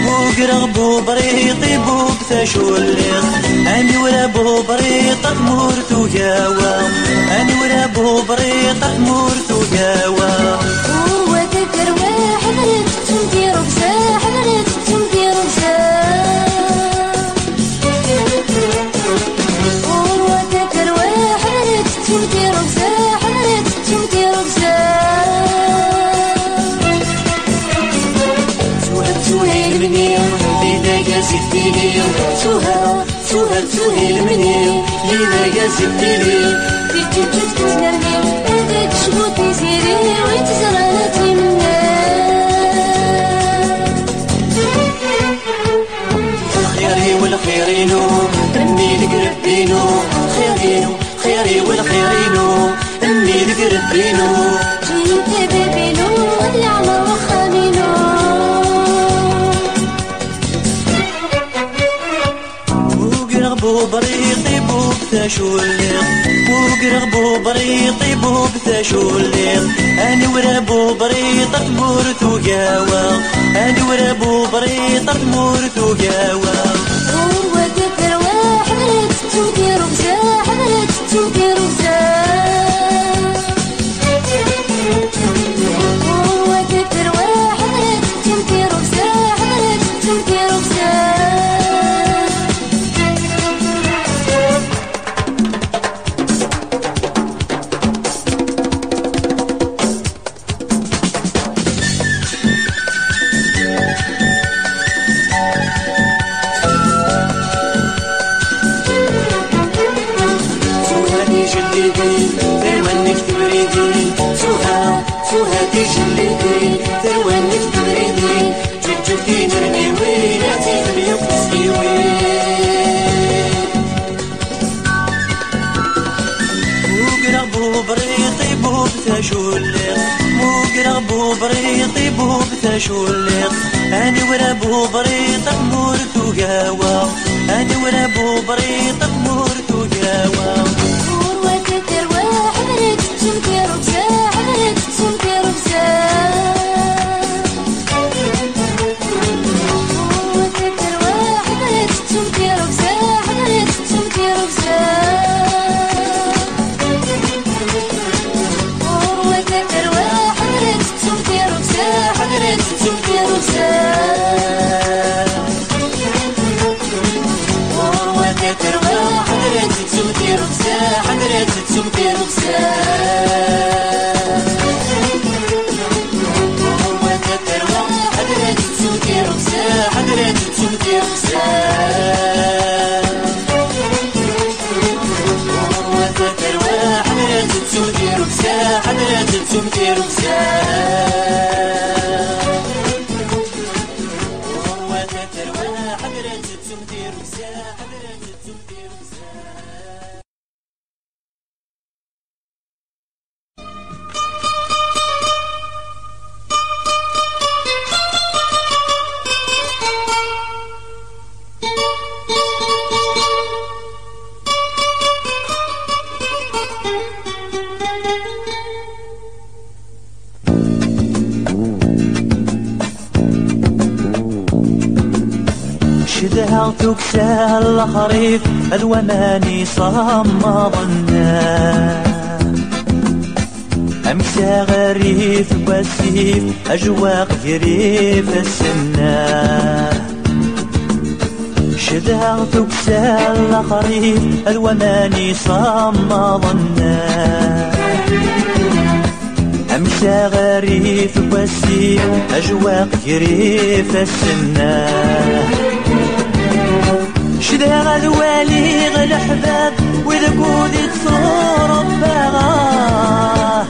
وقربو بريطي بوك تشوليق أني ورابو بريطك مورتو جاوا أني ورابو بريطك مورتو جاوا هو ذكر واحد تمدي ربزة حملت تمدي ربزة هو ذكر واحد تمدي ربزة حملت تمدي ربزة سهيل مني لذا زدتيني سهيل مني لذا زدتيني تجوج تزنرني هذاك شبوطي زيري ويتزرانتي منا خيري والخيرينو أمي لقربينو خيري والخيرينو أمي لقربينو جيت بابينو العمى وخامينو وقربو بريطي بوك تشوليق وقربو بريطي بوك تشوليق أني ورابو بريطك مورتو جاوا أني ورابو بريطك مورتو جاوا هو ذكر واحد تمدي ربزة حملت تمدي ربزة هو ذكر واحد تمدي ربزة حملت تمدي ربزة سهادي جليدي ثروانك تبريدي جبتي نرمي ويناتي دميوك تسقيوي وقربو بريطي بوك تشوليق وقربو بريطي بوك تشوليق أني ورابو بريطك مورتو جاوا أني ورابو بريطك مورتو جاوا وذكر واحد تمدي ربزة حملت تمدي ربزة وذكر واحد تمدي ربزة حملت تمدي ربزة وذكر واحد تمدي ربزة حملت تمدي ربزة وذكر واحد تمدي ربزة حملت تمدي ربزة شدها تكسى الخريف الوماني صمضنا أمسى غريف وسيف أجواق جريف السنة شدها تكسى الخريف الوماني صمضنا أمشى غريف بوسي أجواق يريف السنة شدا غدوالي غالحباب وإذا كودي تصور بباغا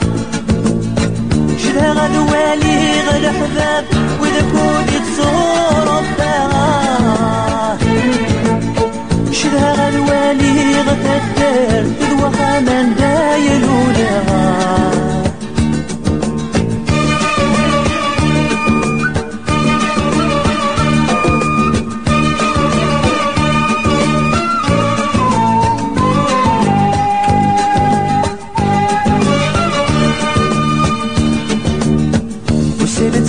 شدا غدوالي غالحباب وإذا كودي تصور بباغا شدا غدوالي غتدار تدوى خامان دايل ولاغا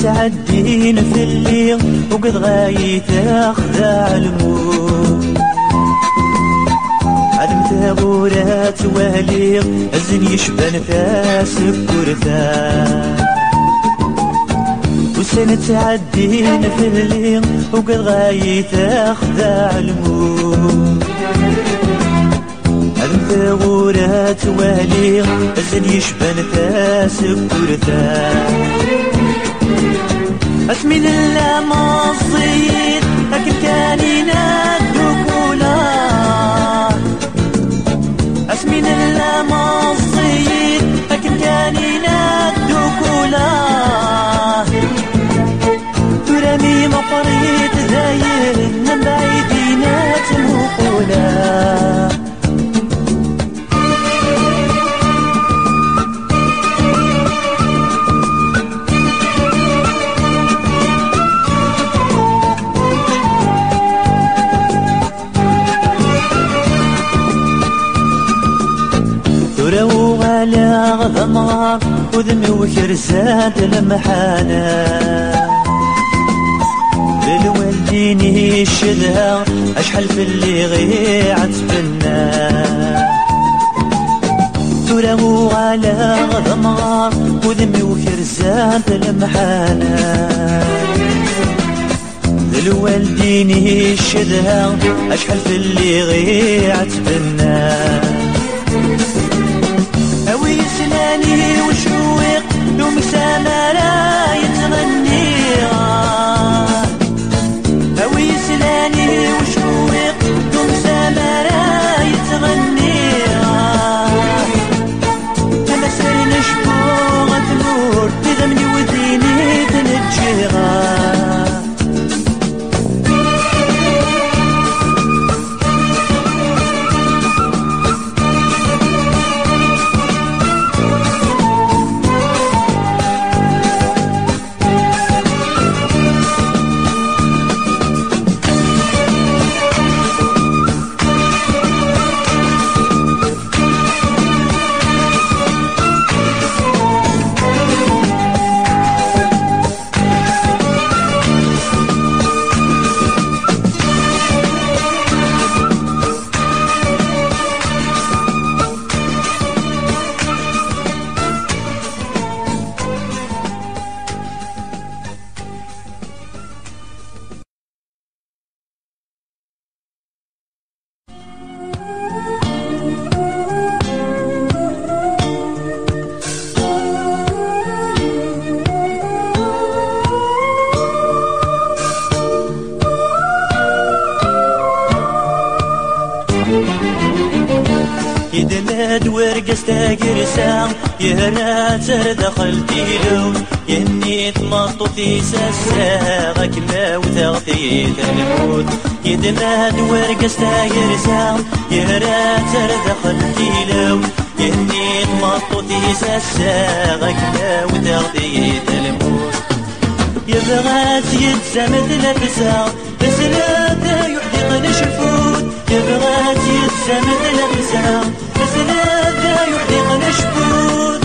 تعدين في الليل وقد غايت اخذع الموت عدم ثغورات واليغ الزن يشبه نفاس بكرثان وسنة تعدين في الليل وقد غايت اخذع الموت عدم ثغورات واليغ الزن يشبه نفاس بكرثان اسمي لله ما الصيد لكن كان ينادوكولا اسمي لله ما الصيد لكن كان ينادوكولا ترمي مقريت داير من بعيدينات موقولا ولو على ضمار وذمي وكرزات المحانة بالوالديني الشدها أشحال في اللي غيعت بنا ولو على ضمار وذمي وكرزات المحانة بالوالديني الشدها أشحال في اللي غيعت بنا أوي سناني وشويق يوم سامرا يتغنيها أوي سناني وشويق يوم سامرا يتغنيها أما سرين شبوغة تمور إذا مني وديني تنجيها يدلد ورقس تاقرسا يهرات دخلتي لو يني تمططي ساساغك ما وثغتي الموت يدلد ورقس تاقرسا يهرات دخلتي لو يني تمططي ساساغك ما وثغتي الموت يبغات يتزمد لبسا بس لا يحدق نشفوت يبغات يتزمد لبسا بس لا يحدق نشفوت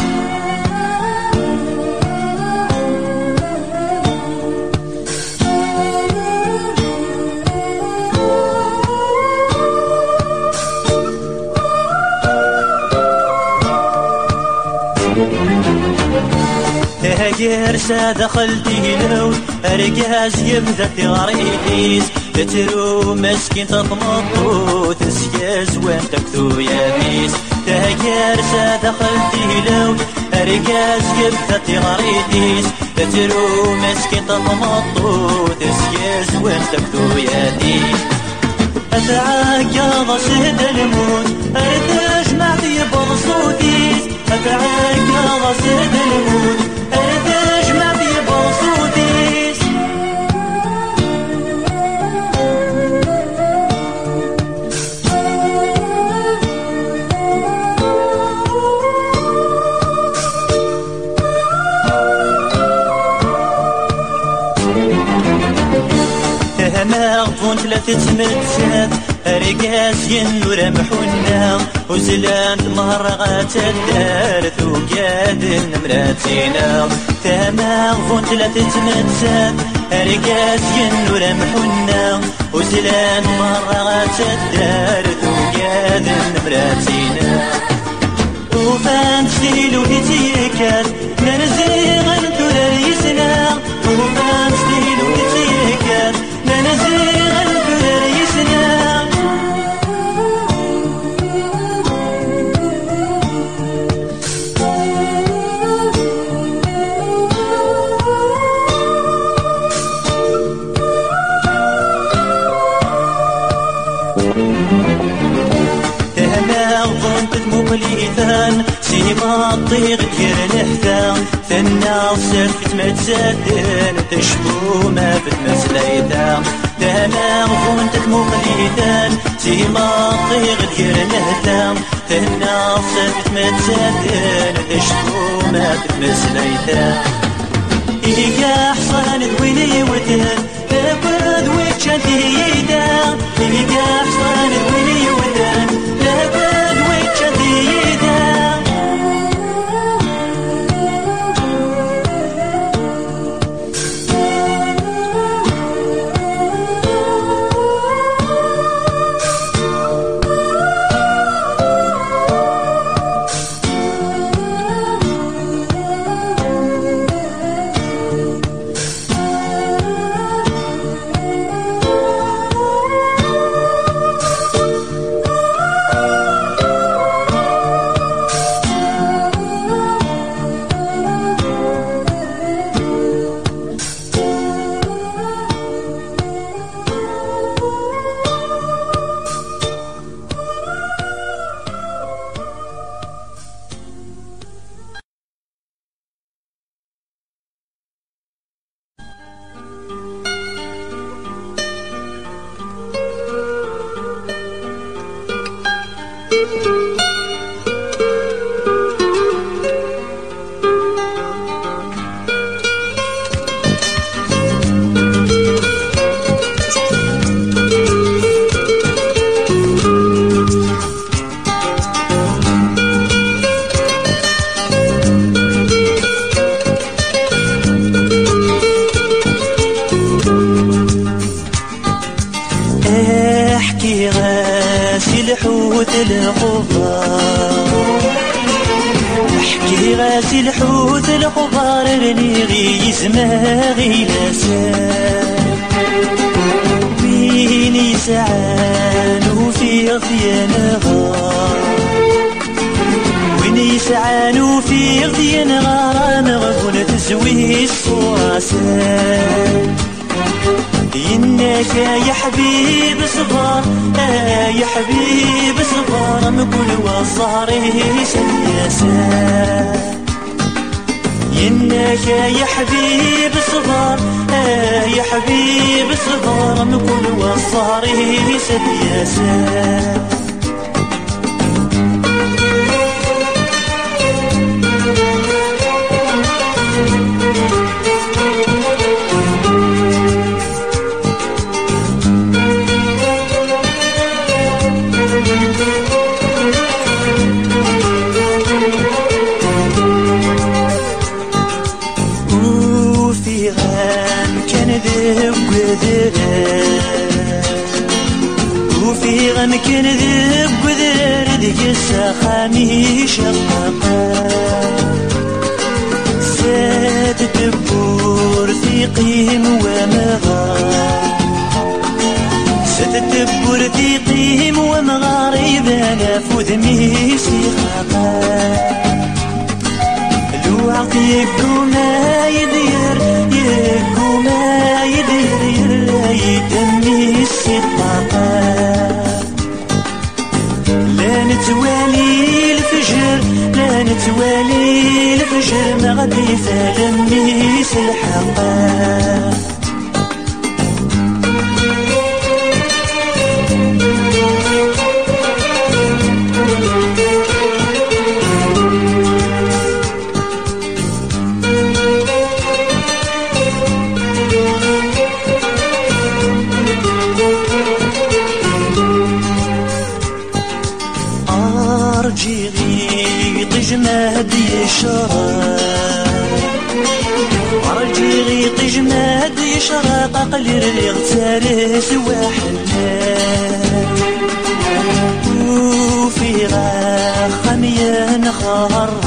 تهجرسا دخلتي لو أرقاز يبدا غريتيس تترو مسكين تطمطو تسكاز وانت كثو يا بيس تهجرسا دخلتي لو أرقاز يبثى تغريتيس تترو مسكين تطمطو تسيز وانت كتو يدي أتعاقى سهد الموت أرتاش معدي برصوتيس أتعاقى سهد الموت أرتاش معدي برصوتيس مغفون ثلاثة تمتسات رقاس ينور محونا وزلانت مهرغات الدار ثوقاد نمراتينا مغفون ثلاثة تمتسات رقاس ينور محونا وزلانت مهرغات الدار ثوقاد نمراتينا وفان تشتيلو هتيكات نرزي غنتو ريسنا وفان تشتيلو هتيكات ننزل الفريسنا تهنا ظنت مبليثان سيما الطيغ دير نحثان ثنا صرفت متزادن تشبو ما في المسليثان تهنا ظنتك مبليثان سيما الطيغ دير نحثان ثنا صرفت متزادن تشبو ما في المسليثان إيقا حصان دويني وتن لابد ويتشان تهيدا إيقا حصان دويني وتن لابد ويتشان تهيدا احكي غاسي الحوت الخضار اللي غيز ما غيلاسان بيني سعان وفي غثيان غار ويني سعان وفي غثيان غار مغفون تزوي الصواسان إنك يا حبيب صبار يا حبيب صبار مقول وصاري سياسان إنك يا حبيب صبار يا حبيب صبار مقول وصاري سياسان وفي غم كان ذب قدر ديك السخامي شقاقا ساد الدبور ثقيم ومغار ساد الدبور ثقيم ومغار إذا نفذ ميسي خاقا الوعد يقوما يدير يقوما يدير يدمي السطاقة لا نتوالي الفجر لا نتوالي الفجر ما غادي فلميس الحقا جماد يشرق رجي غيط جماد يشرق قليل اللي غتارس وحنا وفي غخم ينخرق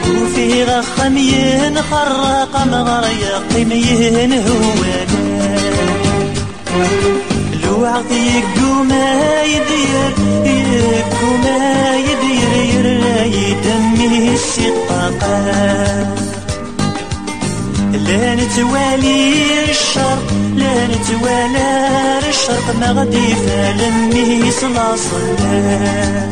وفي غخم ينخرق مغر يقيم ينهوانا الوعد يقوما يدير يقوما يدير يدمي السطاقة لا نتوالي الشر لا نتوالى الشرق ما غادي فلمي صلاصلا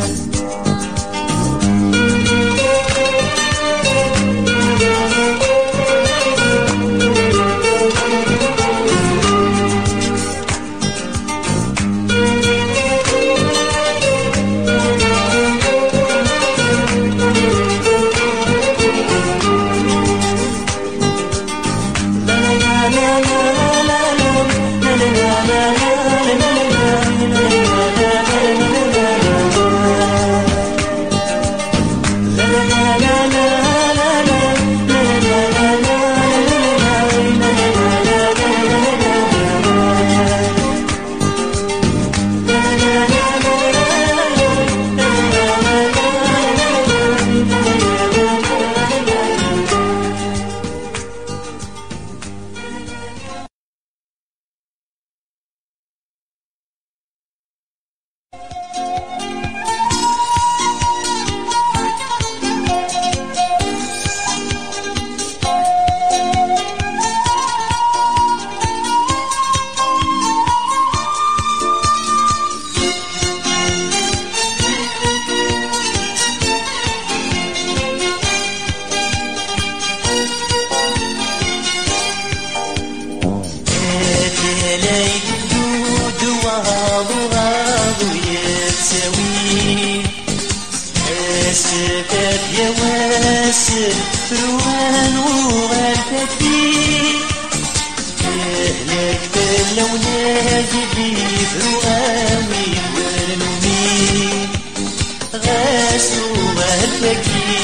روان وغالتكي أهلك بالأولاد بيفروغاوي ورنومي غاسو غالتكي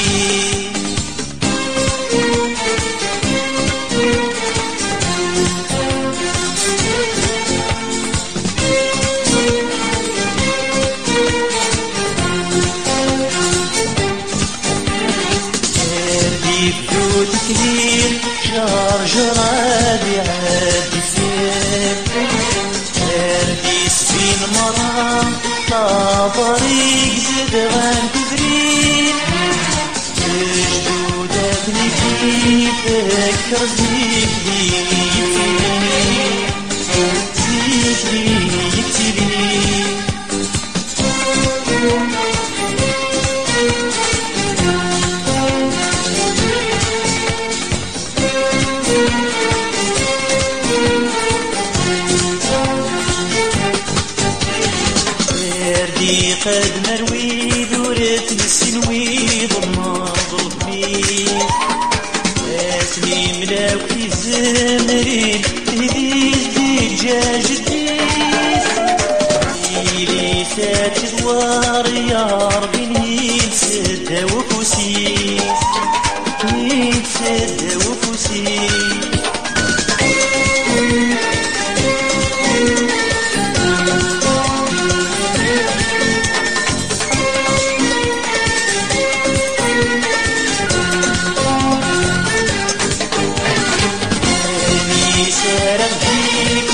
كبير شهر جرادي عادي فين تربيس فين مرام طابريق زد غان كبرين جدود ابني فكر زيك لي يكتبني قد مروي دورت نسنوي ضمن ظلمي اسمي ملاوي زمرين هديز دجاج الديس إلي سات دوار يا ربي نتسدى وفوسيس نتسدى وفوسيس سرق فيك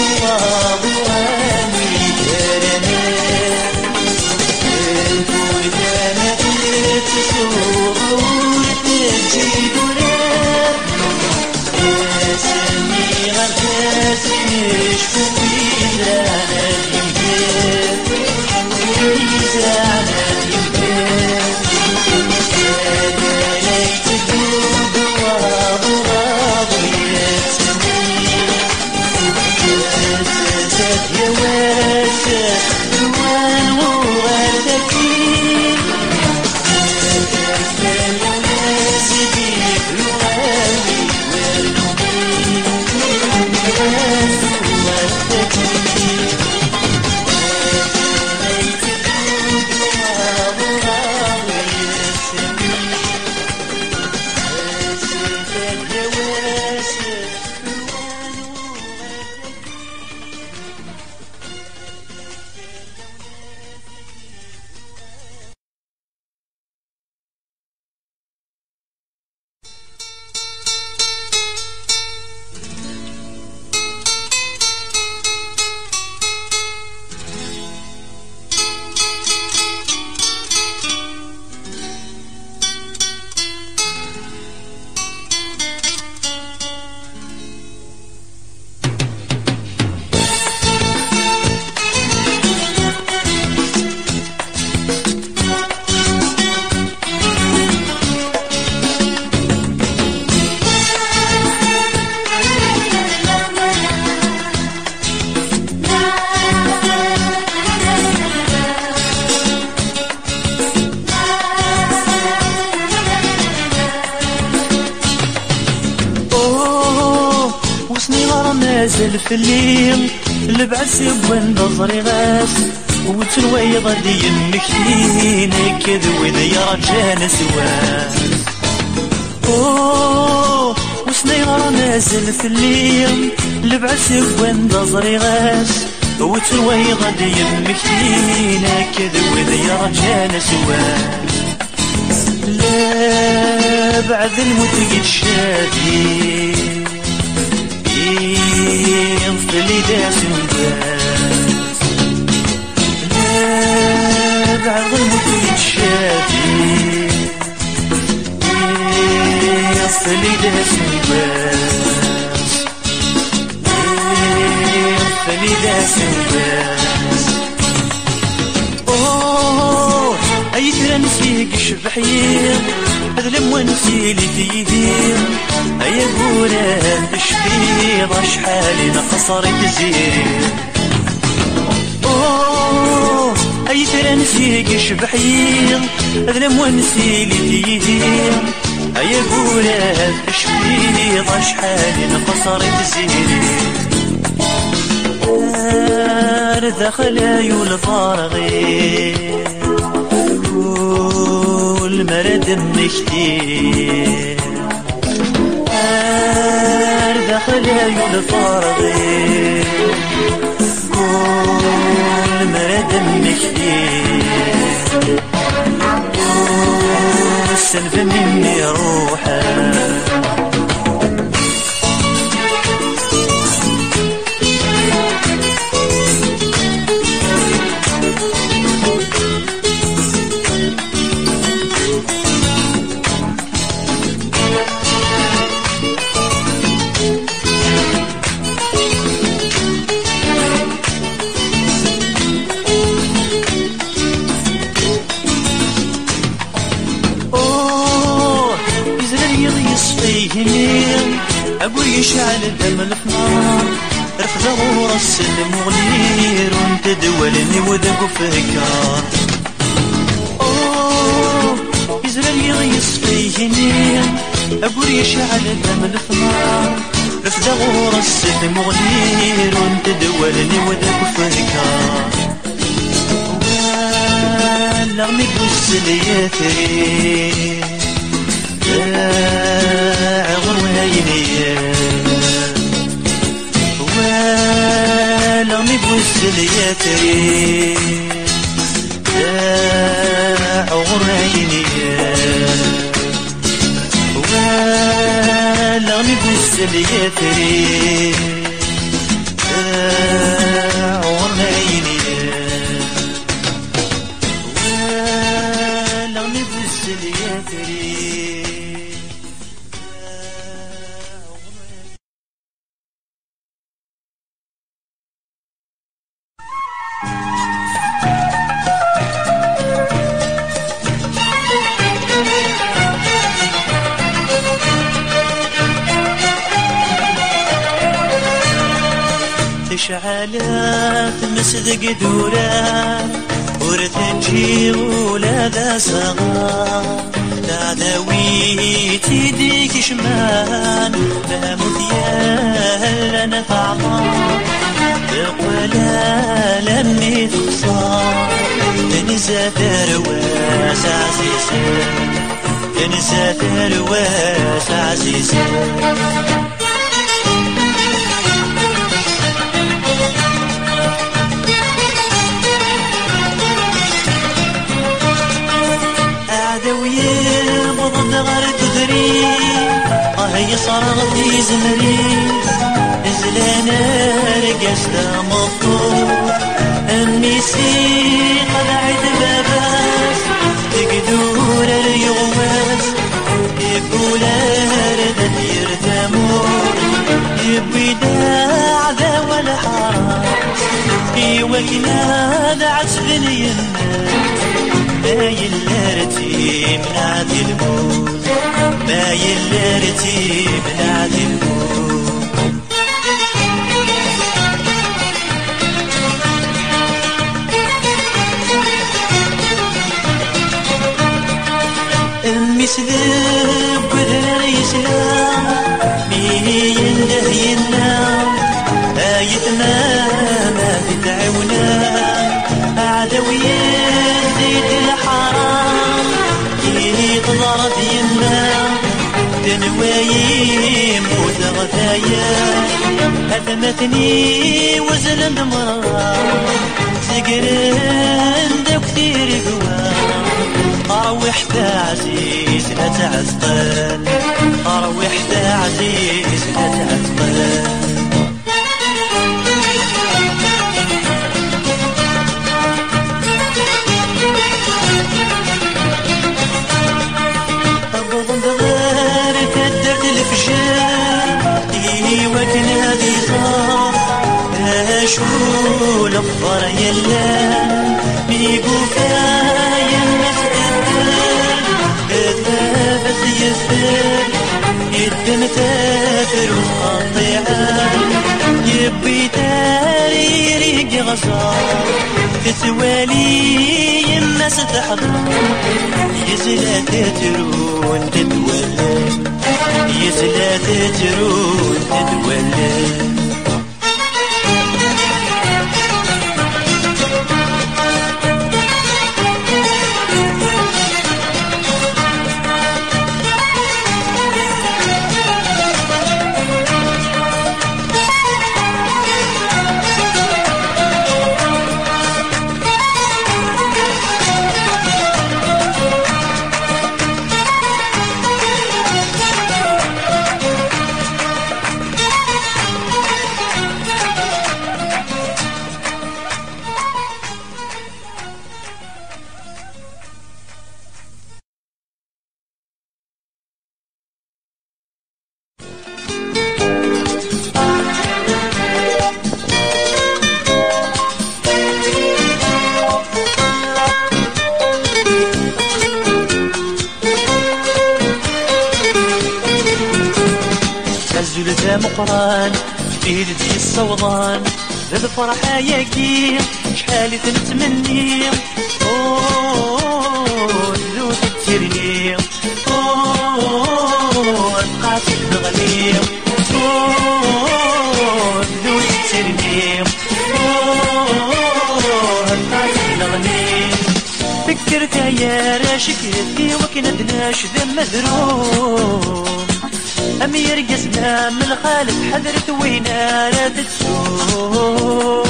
نازل في الليل لبعد سوان بصري غاس وتنويض دي يمكين كذا وإذا يرجعنا سواس أوه وسنير نازل في الليل لبعد سوان بصري غاس وتنويض دي يمكين كذا وإذا يرجعنا سواس لا بعد الموت يتشافي ينفلي داس وداس لا بعد الموت يتشافي ينفلي داس وداس ينفلي داس وداس اوه اي ترنسيك شبحير هذا ونسي لي تيدير اي قولان تشفيض شحالي نقصر تزير اوه اي ترنسيك شبحير هذا ونسي لي تيدير اي قولان تشفيض شحالي نقصر تزير داخل عيون فارغين والمرد مكتير داخل عيون فارغين والمرد مكتير والسلف مني روحه أقول يشعل الدم الحمار رفض غور السلم وغنير وانت دولني وذاك فكار أوه يزرل يغيص فيهني أقول يشعل الدم الحمار رفض غور السلم وغنير وانت دولني وذاك فكار واللغمي بالسلياتي غروها ينيا ولغمي بوسلياتي غروها ينيا ولغمي بوسلياتي غروها ينيا ولغمي بوسلياتي تشعلت مسدق دوران ورتنجي ولا ذا صغار لا ذويتي ديك شمان لا مذيال انا طعمان ولا لمي تخصار تنسى ترواس عزيزي تنسى ترواس عزيزي ويبض غير تدري هي صار في زمري زلانا رقصت مطور الميسي قلعت باباس تقدور اليغواس يقول ردت يرتمور يبوي داع ذا ولا حراس يوكنا ذا عسبني الناس باين لارتي من عاد الموت باين لارتي من عاد الموت المسلم قدر يسلم مين ينده ينام يتمامى تتعاونا عدوية زيد الحرام يتضرب يما تنوايم وتغثايا أثمتني وزن دمرار سقرن دو كثير قوار أروح عزيز لا تعزقل أروح عزيز لا تعزقل شو لفر يلا بيقو فايا مسدد بس يسر يدم تاثر وقطيعة يبي تاريريق غصار تسوالي يما ستحضر يزلا تترون تتولد يزلا تترون تتولد مقران في يدي الصوضان ذا الفرحة ياكي شحال تنتمني ذو تترني قاعد تغني ذو تترني قاعد تغني فكرت يا راشكتي وكندناش ذا مذروم أم يرقصنا من الخالف حذرت وينا راد تسوق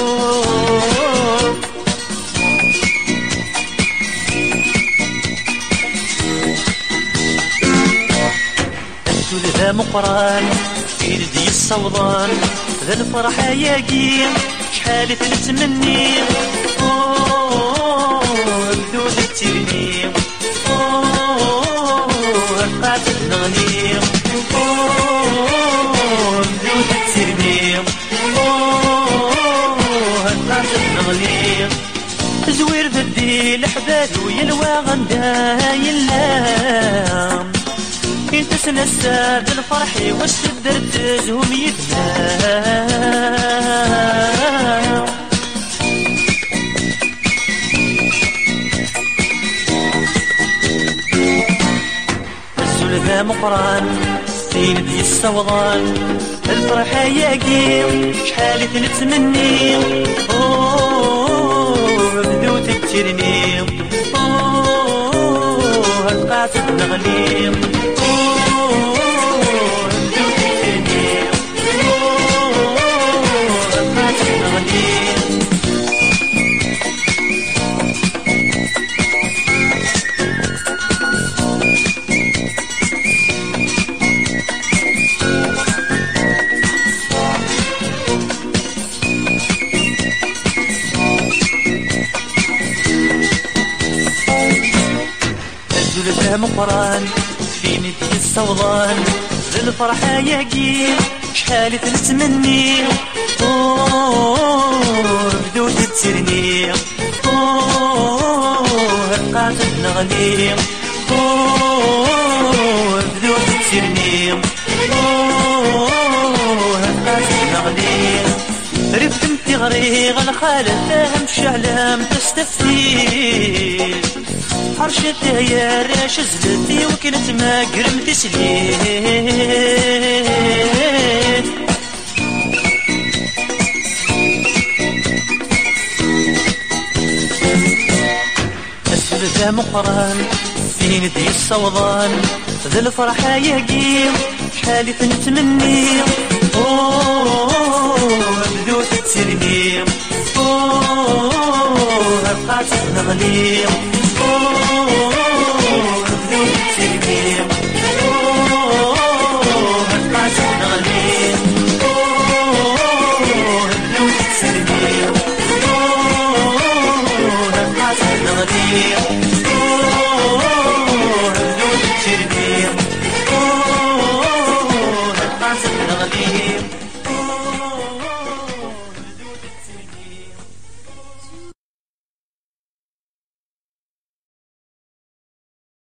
السول ذا مقران في يدي الصوضان ذا الفرحة ياقيم شحال تنتمني بدون الترنيم قاعد نغني زوير ذدي الحبال ويلوى غندا يلام انت سنسى بالفرح والسدر تزهم يتنام السلفة مقران في ندي الصوضان الفرحة ياقيم شحال تنتمني بدو تكترني هالقاعد نغلي بدو تكترني هالقاعد نغلي مقران في ندي الصوضان ذي الفرحة ياقي شحال تنتمني بدو تترني هالقاعد نغني بدو تترني هالقاعد نغني رفت متغري غالخالة فاهم شعلام تستفتي حرشتها يا راش زلتي وكنت ما قرمت سليت المقران فين دي الصوضان ذا الفرحة يقيم شحالي تنتمني بدو تتسرني أبقى تنغلي بدو تتسرني أبقى تنغلي بدو تتسرني أبقى تنغلي بدو تتسرني أبقى تنغلي